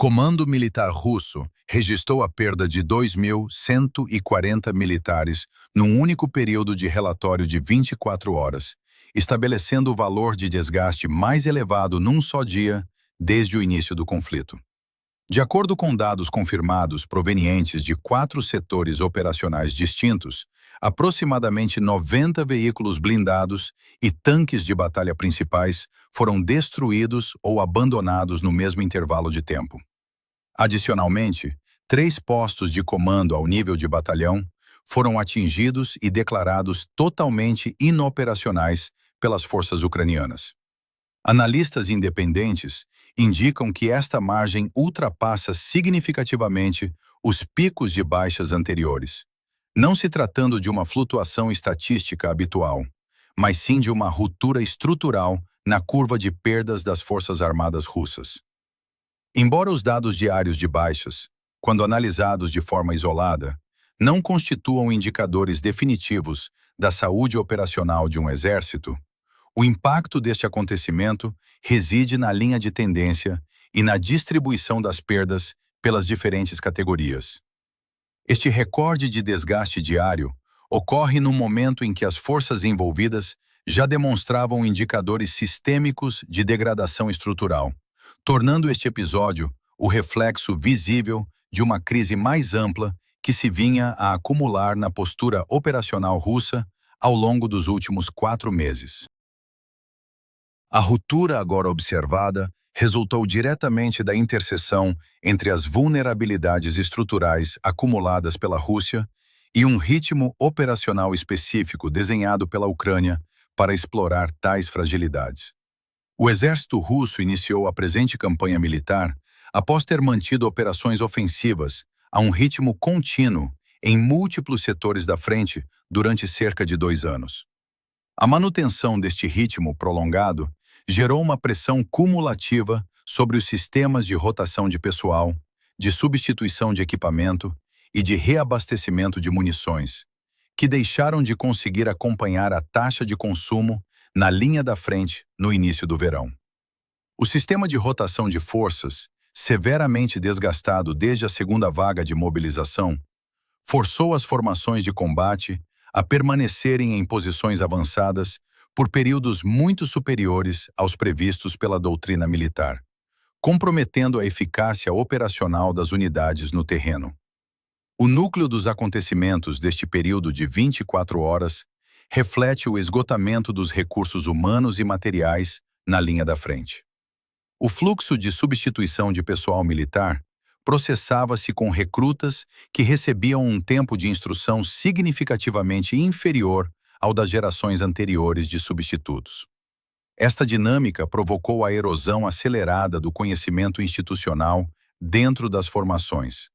comando militar russo registrou a perda de 2.140 militares num único período de relatório de 24 horas, estabelecendo o valor de desgaste mais elevado num só dia desde o início do conflito. De acordo com dados confirmados provenientes de 4 setores operacionais distintos, aproximadamente 90 veículos blindados e tanques de batalha principais foram destruídos ou abandonados no mesmo intervalo de tempo. Adicionalmente, 3 postos de comando ao nível de batalhão foram atingidos e declarados totalmente inoperacionais pelas forças ucranianas. Analistas independentes indicam que esta margem ultrapassa significativamente os picos de baixas anteriores, não se tratando de uma flutuação estatística habitual, mas sim de uma ruptura estrutural na curva de perdas das Forças Armadas russas. Embora os dados diários de baixas, quando analisados de forma isolada, não constituam indicadores definitivos da saúde operacional de um exército, o impacto deste acontecimento reside na linha de tendência e na distribuição das perdas pelas diferentes categorias. Este recorde de desgaste diário ocorre no momento em que as forças envolvidas já demonstravam indicadores sistêmicos de degradação estrutural, tornando este episódio o reflexo visível de uma crise mais ampla que se vinha a acumular na postura operacional russa ao longo dos últimos 4 meses. A ruptura agora observada resultou diretamente da interseção entre as vulnerabilidades estruturais acumuladas pela Rússia e um ritmo operacional específico desenhado pela Ucrânia para explorar tais fragilidades. O exército russo iniciou a presente campanha militar após ter mantido operações ofensivas a um ritmo contínuo em múltiplos setores da frente durante cerca de 2 anos. A manutenção deste ritmo prolongado gerou uma pressão cumulativa sobre os sistemas de rotação de pessoal, de substituição de equipamento e de reabastecimento de munições, que deixaram de conseguir acompanhar a taxa de consumo na linha da frente no início do verão. O sistema de rotação de forças, severamente desgastado desde a segunda vaga de mobilização, forçou as formações de combate a permanecerem em posições avançadas por períodos muito superiores aos previstos pela doutrina militar, comprometendo a eficácia operacional das unidades no terreno. O núcleo dos acontecimentos deste período de 24 horas reflete o esgotamento dos recursos humanos e materiais na linha da frente. O fluxo de substituição de pessoal militar processava-se com recrutas que recebiam um tempo de instrução significativamente inferior ao das gerações anteriores de substitutos. Esta dinâmica provocou a erosão acelerada do conhecimento institucional dentro das formações,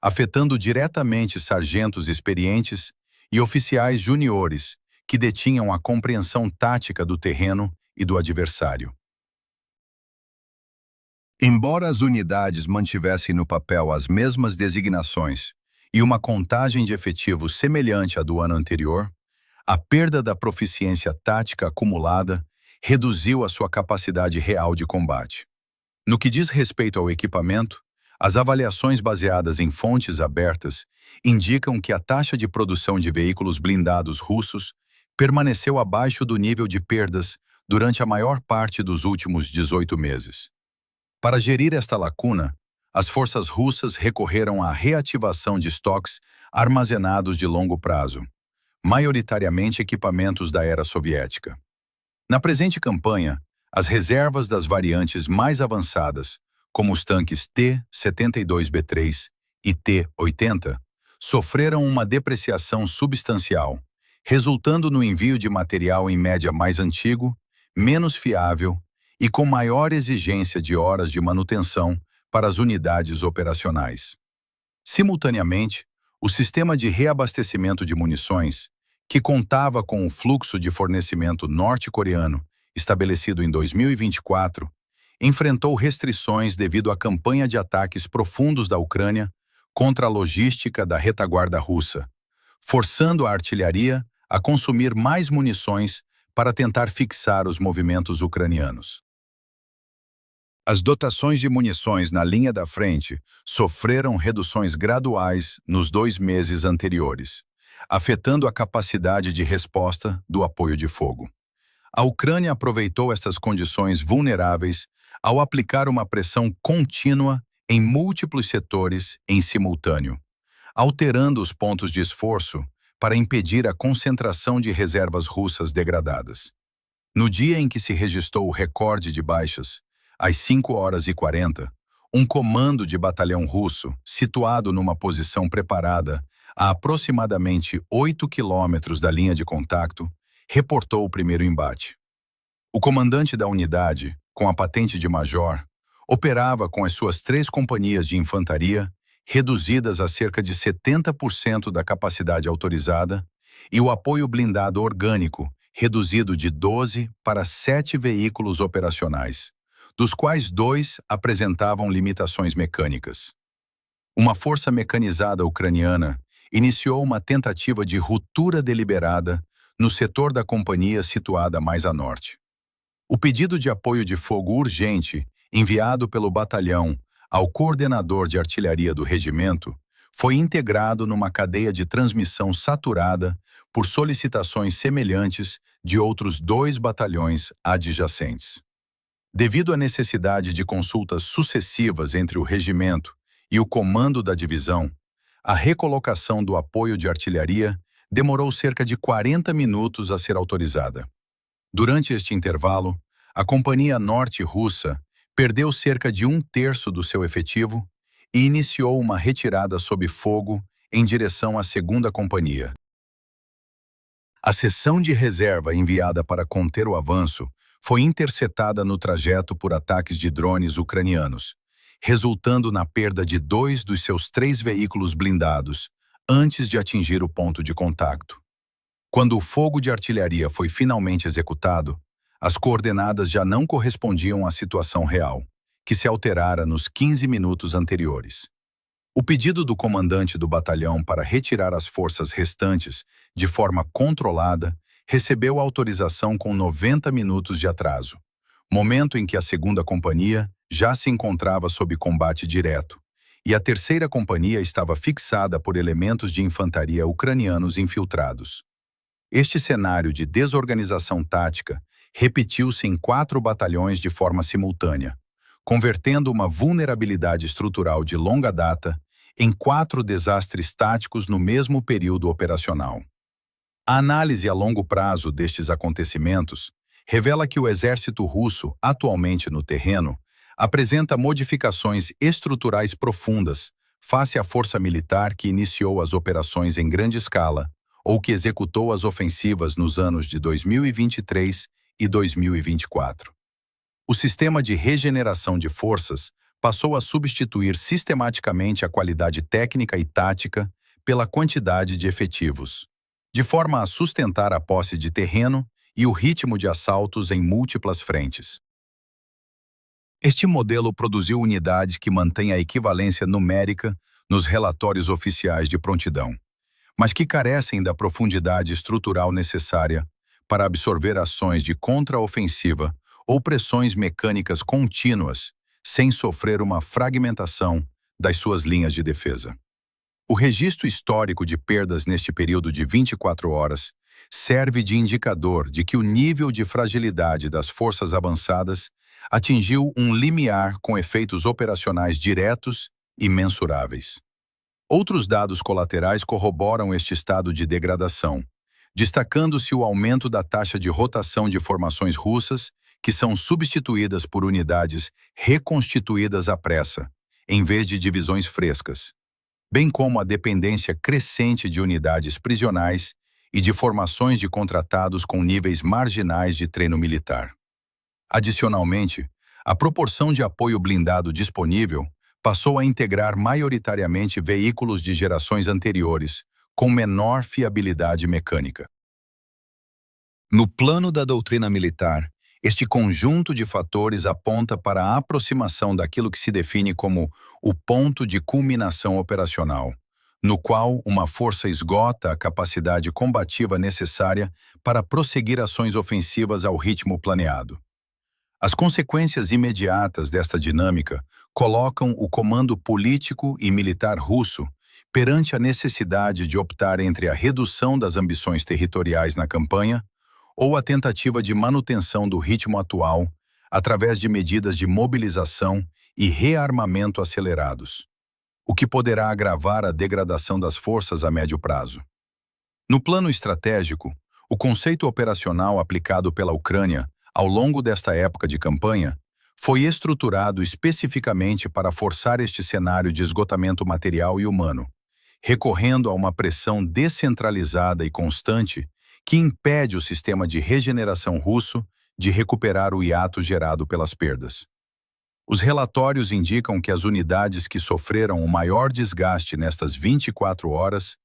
afetando diretamente sargentos experientes e oficiais juniores que detinham a compreensão tática do terreno e do adversário. Embora as unidades mantivessem no papel as mesmas designações e uma contagem de efetivos semelhante à do ano anterior, a perda da proficiência tática acumulada reduziu a sua capacidade real de combate. No que diz respeito ao equipamento, as avaliações baseadas em fontes abertas indicam que a taxa de produção de veículos blindados russos permaneceu abaixo do nível de perdas durante a maior parte dos últimos 18 meses. Para gerir esta lacuna, as forças russas recorreram à reativação de estoques armazenados de longo prazo, maioritariamente equipamentos da era soviética. Na presente campanha, as reservas das variantes mais avançadas, como os tanques T-72B3 e T-80, sofreram uma depreciação substancial, resultando no envio de material em média mais antigo, menos fiável e com maior exigência de horas de manutenção para as unidades operacionais. Simultaneamente, o sistema de reabastecimento de munições, que contava com o fluxo de fornecimento norte-coreano estabelecido em 2024, enfrentou restrições devido à campanha de ataques profundos da Ucrânia contra a logística da retaguarda russa, forçando a artilharia a consumir mais munições para tentar fixar os movimentos ucranianos. As dotações de munições na linha da frente sofreram reduções graduais nos 2 meses anteriores, afetando a capacidade de resposta do apoio de fogo. A Ucrânia aproveitou estas condições vulneráveis ao aplicar uma pressão contínua em múltiplos setores em simultâneo, alterando os pontos de esforço para impedir a concentração de reservas russas degradadas. No dia em que se registrou o recorde de baixas, às 5h40, um comando de batalhão russo, situado numa posição preparada a aproximadamente 8 quilômetros da linha de contato, reportou o primeiro embate. O comandante da unidade, com a patente de major, operava com as suas 3 companhias de infantaria, reduzidas a cerca de 70% da capacidade autorizada, e o apoio blindado orgânico, reduzido de 12 para 7 veículos operacionais, dos quais 2 apresentavam limitações mecânicas. Uma força mecanizada ucraniana iniciou uma tentativa de ruptura deliberada no setor da companhia situada mais a norte. O pedido de apoio de fogo urgente, enviado pelo batalhão ao coordenador de artilharia do regimento, foi integrado numa cadeia de transmissão saturada por solicitações semelhantes de outros 2 batalhões adjacentes. Devido à necessidade de consultas sucessivas entre o regimento e o comando da divisão, a recolocação do apoio de artilharia demorou cerca de 40 minutos a ser autorizada. Durante este intervalo, a Companhia Norte Russa perdeu cerca de 1/3 do seu efetivo e iniciou uma retirada sob fogo em direção à 2ª Companhia. A seção de reserva enviada para conter o avanço foi interceptada no trajeto por ataques de drones ucranianos, resultando na perda de 2 dos seus 3 veículos blindados antes de atingir o ponto de contato. Quando o fogo de artilharia foi finalmente executado, as coordenadas já não correspondiam à situação real, que se alterara nos 15 minutos anteriores. O pedido do comandante do batalhão para retirar as forças restantes de forma controlada recebeu autorização com 90 minutos de atraso, momento em que a 2ª Companhia já se encontrava sob combate direto, e a 3ª Companhia estava fixada por elementos de infantaria ucranianos infiltrados. Este cenário de desorganização tática repetiu-se em 4 batalhões de forma simultânea, convertendo uma vulnerabilidade estrutural de longa data em 4 desastres táticos no mesmo período operacional. A análise a longo prazo destes acontecimentos revela que o exército russo, atualmente no terreno, apresenta modificações estruturais profundas face à força militar que iniciou as operações em grande escala ou que executou as ofensivas nos anos de 2023 e 2024. O sistema de regeneração de forças passou a substituir sistematicamente a qualidade técnica e tática pela quantidade de efetivos, de forma a sustentar a posse de terreno e o ritmo de assaltos em múltiplas frentes. Este modelo produziu unidades que mantêm a equivalência numérica nos relatórios oficiais de prontidão, mas que carecem da profundidade estrutural necessária para absorver ações de contraofensiva ou pressões mecânicas contínuas sem sofrer uma fragmentação das suas linhas de defesa. O registro histórico de perdas neste período de 24 horas serve de indicador de que o nível de fragilidade das forças avançadas atingiu um limiar com efeitos operacionais diretos e mensuráveis. Outros dados colaterais corroboram este estado de degradação, destacando-se o aumento da taxa de rotação de formações russas, que são substituídas por unidades reconstituídas à pressa, em vez de divisões frescas, bem como a dependência crescente de unidades prisionais e de formações de contratados com níveis marginais de treino militar. Adicionalmente, a proporção de apoio blindado disponível passou a integrar maioritariamente veículos de gerações anteriores, com menor fiabilidade mecânica. No plano da doutrina militar, este conjunto de fatores aponta para a aproximação daquilo que se define como o ponto de culminação operacional, no qual uma força esgota a capacidade combativa necessária para prosseguir ações ofensivas ao ritmo planeado. As consequências imediatas desta dinâmica colocam o comando político e militar russo perante a necessidade de optar entre a redução das ambições territoriais na campanha ou a tentativa de manutenção do ritmo atual através de medidas de mobilização e rearmamento acelerados, o que poderá agravar a degradação das forças a médio prazo. No plano estratégico, o conceito operacional aplicado pela Ucrânia ao longo desta época de campanha foi estruturado especificamente para forçar este cenário de esgotamento material e humano, recorrendo a uma pressão descentralizada e constante que impede o sistema de regeneração russo de recuperar o hiato gerado pelas perdas. Os relatórios indicam que as unidades que sofreram o maior desgaste nestas 24 horas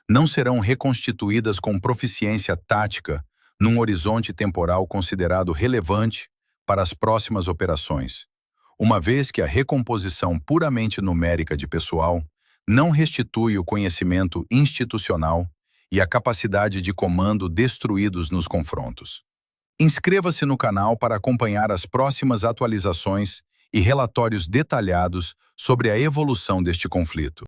não serão reconstituídas com proficiência tática num horizonte temporal considerado relevante para as próximas operações, uma vez que a recomposição puramente numérica de pessoal não restitui o conhecimento institucional e a capacidade de comando destruídos nos confrontos. Inscreva-se no canal para acompanhar as próximas atualizações e relatórios detalhados sobre a evolução deste conflito.